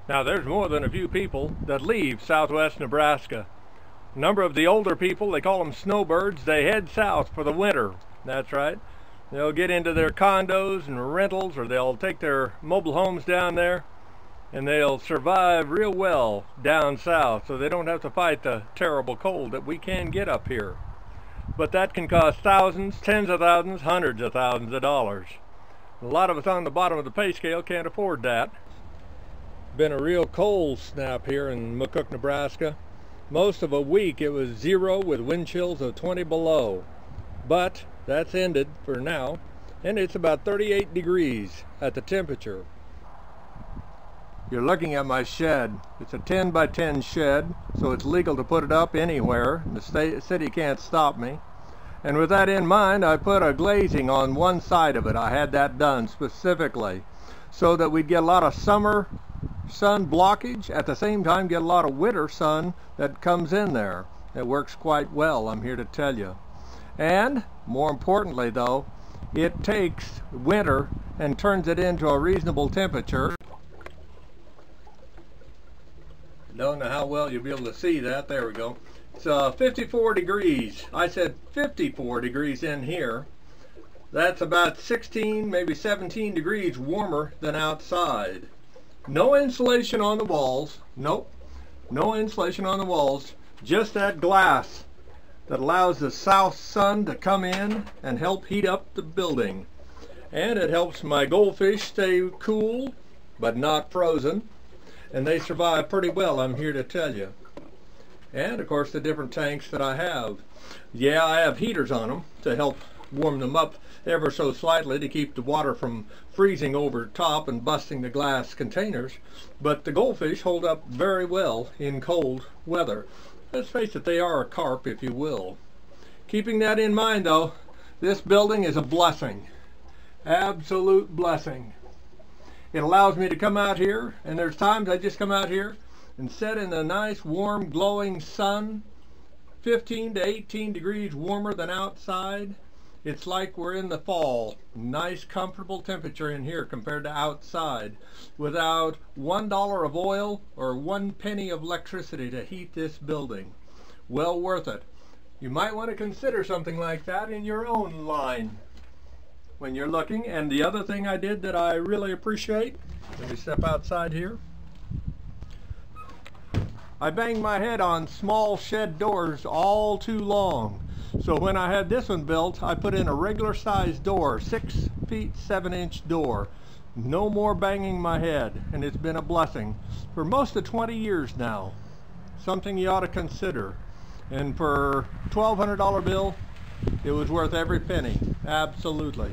Now there's more than a few people that leave southwest Nebraska. A number of the older people, they call them snowbirds, they head south for the winter. That's right. They'll get into their condos and rentals, or they'll take their mobile homes down there, and they'll survive real well down south, so they don't have to fight the terrible cold that we can get up here. But that can cost thousands, tens of thousands, hundreds of thousands of dollars. A lot of us on the bottom of the pay scale can't afford that. Been a real cold snap here in McCook, Nebraska. Most of a week it was 0 with wind chills of 20 below. But that's ended for now, and it's about 38 degrees at the temperature. You're looking at my shed. It's a 10 by 10 shed, so it's legal to put it up anywhere. The city can't stop me. And with that in mind, I put a glazing on one side of it. I had that done specifically so that we'd get a lot of summer sun blockage, at the same time get a lot of winter sun that comes in there. It works quite well, I'm here to tell you. And more importantly though, it takes winter and turns it into a reasonable temperature. Don't know how well you'll be able to see that. There we go. It's 54 degrees. I said 54 degrees in here. That's about 16, maybe 17 degrees warmer than outside. No insulation on the walls. Nope. No insulation on the walls. Just that glass that allows the south sun to come in and help heat up the building. And it helps my goldfish stay cool, but not frozen. And they survive pretty well, I'm here to tell you. And of course the different tanks that I have. Yeah, I have heaters on them to help warm them up ever so slightly to keep the water from freezing over top and busting the glass containers. But the goldfish hold up very well in cold weather. Let's face it, they are a carp, if you will. Keeping that in mind though, this building is a blessing. Absolute blessing. It allows me to come out here, and there's times I just come out here and sit in the nice warm glowing sun, 15 to 18 degrees warmer than outside. It's like we're in the fall. Nice comfortable temperature in here compared to outside, without $1 of oil or 1 penny of electricity to heat this building. Well worth it. You might want to consider something like that in your own line when you're looking. And the other thing I did that I really appreciate, let me step outside here. I banged my head on small shed doors all too long. So when I had this one built, I put in a regular sized door, 6 feet 7 inch door. No more banging my head, and it's been a blessing for most of 20 years now. Something you ought to consider. And for $1,200 bill, it was worth every penny. Absolutely.